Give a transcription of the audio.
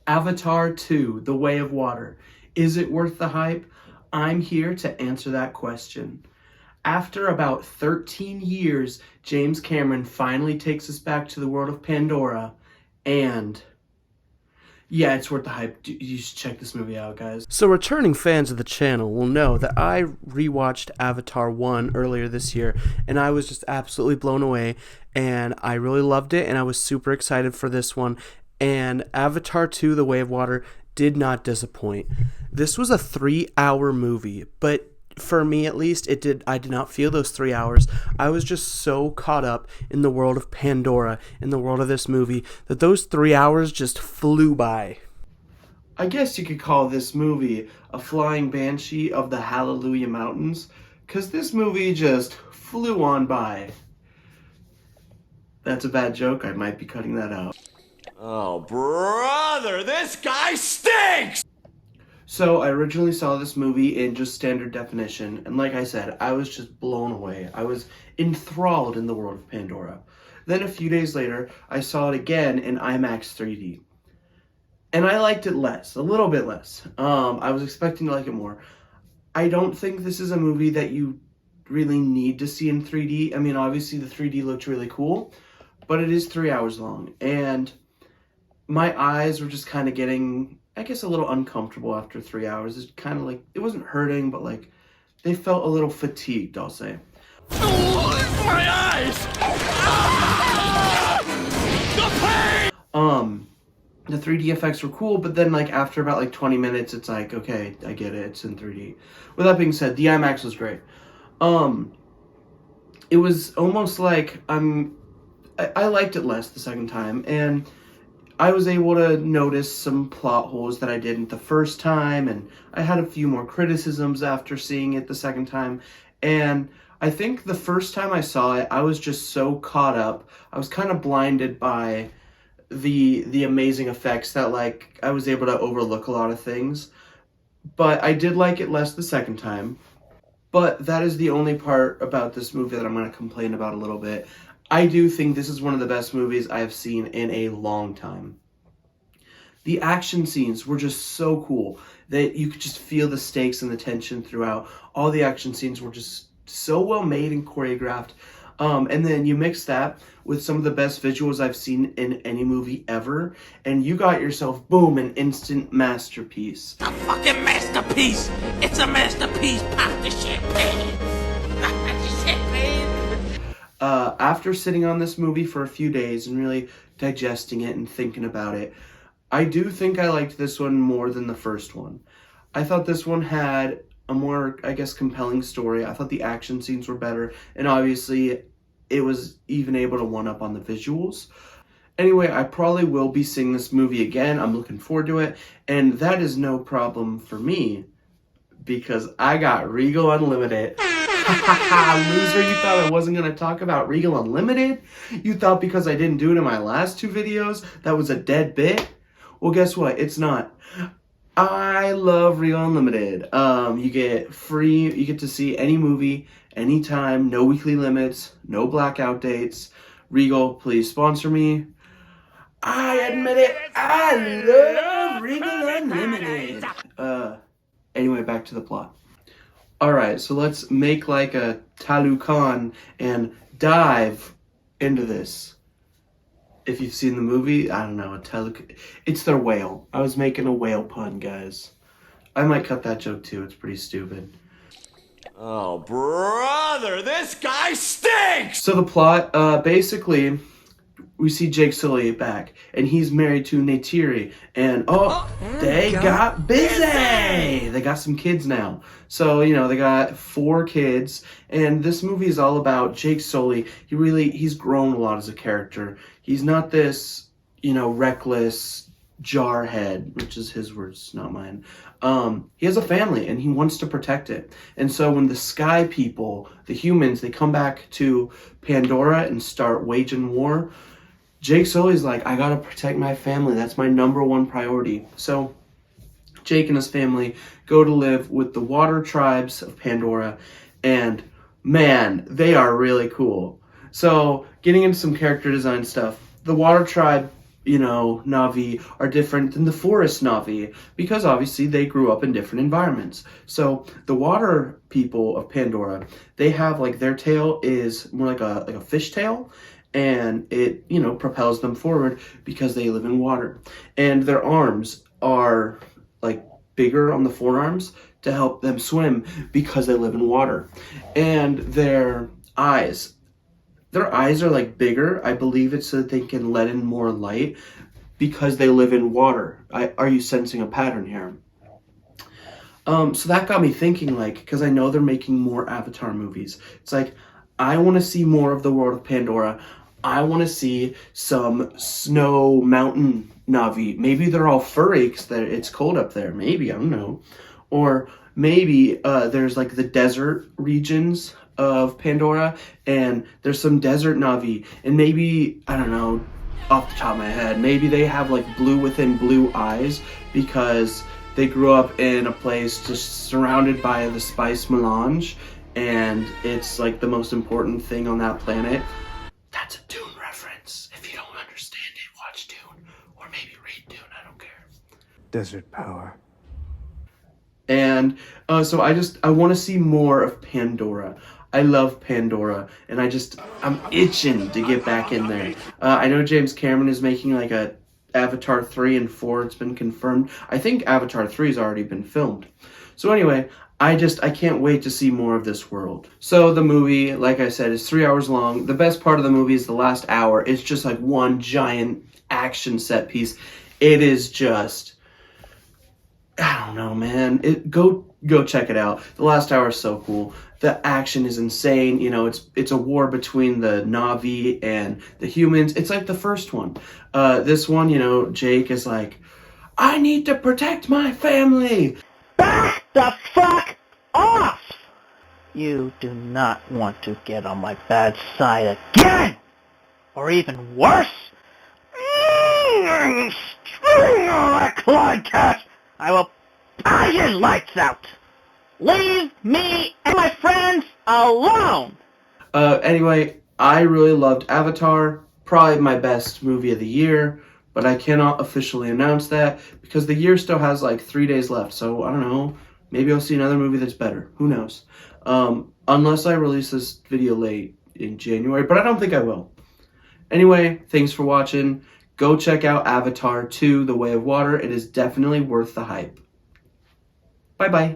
Avatar 2, The Way of Water. Is it worth the hype? I'm here to answer that question. After about 13 years, James Cameron finally takes us back to the world of Pandora, and yeah, it's worth the hype. You should check this movie out, guys. So returning fans of the channel will know that I rewatched Avatar 1 earlier this year, and I was just absolutely blown away, and I really loved it, and I was super excited for this one. And Avatar 2, The Way of Water did not disappoint. This was a 3-hour movie, but for me at least, I did not feel those 3 hours. I was just so caught up in the world of Pandora, in the world of this movie, that those 3 hours just flew by. I guess you could call this movie a flying banshee of the Hallelujah Mountains, because this movie just flew on by. That's a bad joke. I might be cutting that out. Oh, brother, this guy stinks! So I originally saw this movie in just standard definition, and like I said, I was just blown away. I was enthralled in the world of Pandora. Then a few days later, I saw it again in IMAX 3D. And I liked it less, a little bit less. I was expecting to like it more. I don't think this is a movie that you really need to see in 3D. I mean, obviously the 3D looked really cool, but it is 3 hours long, and my eyes were just kind of getting, I guess, a little uncomfortable after 3 hours. It's kind of like, it wasn't hurting, but like, they felt a little fatigued, I'll say. My eyes! The pain! The 3D effects were cool, but then like after about like 20 minutes, it's like, okay, I get it, it's in 3D. With that being said, the IMAX was great. It was almost like I liked it less the second time, and I was able to notice some plot holes that I didn't the first time, and I had a few more criticisms after seeing it the second time. And I think the first time I saw it, I was just so caught up. I was kind of blinded by the amazing effects that like I was able to overlook a lot of things. But I did like it less the second time. But that is the only part about this movie that I'm going to complain about a little bit. I do think this is one of the best movies I have seen in a long time. The action scenes were just so cool that you could just feel the stakes and the tension throughout. All the action scenes were just so well made and choreographed. And then you mix that with some of the best visuals I've seen in any movie ever, and you got yourself, boom, an instant masterpiece. A fucking masterpiece! It's a masterpiece! Pop the champagne! Pop the champagne! After sitting on this movie for a few days and really digesting it and thinking about it, I do think I liked this one more than the first one. I thought this one had a more, I guess, compelling story. I thought the action scenes were better, and obviously it was even able to one-up on the visuals. Anyway, I probably will be seeing this movie again. I'm looking forward to it, and that is no problem for me because I got Regal Unlimited. Loser, you thought I wasn't going to talk about Regal Unlimited? You thought because I didn't do it in my last two videos, that was a dead bit? Well, guess what? It's not. I love Regal Unlimited. You get to see any movie, anytime, no weekly limits, no blackout dates. Regal, please sponsor me. I admit it, I love Regal Unlimited. Anyway, back to the plot. Alright, so let's make like a Talokan and dive into this. If you've seen the movie, I don't know, it's their whale. I was making a whale pun, guys. I might cut that joke too, it's pretty stupid. Oh, brother, this guy stinks! So the plot, basically, we see Jake Sully back, and he's married to Neytiri, and they got busy! They got some kids now. So, you know, they got 4 kids, and this movie is all about Jake Sully. He's grown a lot as a character. He's not this, you know, reckless jarhead, which is his words, not mine. He has a family, and he wants to protect it. And so when the sky people, the humans, they come back to Pandora and start waging war, Jake Sully's like, I gotta protect my family. That's my #1 priority. So Jake and his family go to live with the water tribes of Pandora, and man, they are really cool. So getting into some character design stuff, the water tribe Na'vi are different than the forest Na'vi, because obviously they grew up in different environments. So the water people of Pandora, they have like their tail is more like a fish tail, and it propels them forward because they live in water. And their arms are like bigger on the forearms to help them swim because they live in water. And their eyes are like bigger. I believe it's so that they can let in more light because they live in water. Are you sensing a pattern here? So that got me thinking, like, because I know they're making more Avatar movies. It's like, I want to see more of the world of Pandora. I want to see some snow mountain Na'vi. Maybe they're all furry because it's cold up there. Maybe, I don't know. Or maybe there's like the desert regions of Pandora, and there's some desert Na'vi, and maybe, I don't know, off the top of my head, maybe they have like blue within blue eyes because they grew up in a place just surrounded by the spice melange, and it's like the most important thing on that planet. That's a Dune reference. If you don't understand it, watch Dune, or maybe read Dune, I don't care. Desert power. And so I want to see more of Pandora. I love Pandora, and I'm itching to get back in there. I know James Cameron is making like a Avatar 3 and 4. It's been confirmed. I think Avatar 3 has already been filmed. So anyway, I can't wait to see more of this world. So the movie, like I said, is 3 hours long. The best part of the movie is the last hour. It's just like one giant action set piece. It is just, I don't know, man. Go check it out. The last hour is so cool. The action is insane. It's a war between the Na'vi and the humans. It's like the first one. This one, Jake is like, I need to protect my family. Back the fuck off! You do not want to get on my bad side again! Or even worse! String all that Clyde cash! I will buy your lights out! Leave me and my friends alone! Anyway, I really loved Avatar. Probably my best movie of the year, but I cannot officially announce that because the year still has like 3 days left. So I don't know. Maybe I'll see another movie that's better. Who knows? Unless I release this video late in January, but I don't think I will. Anyway, thanks for watching. Go check out Avatar 2: The Way of Water. It is definitely worth the hype. Bye-bye.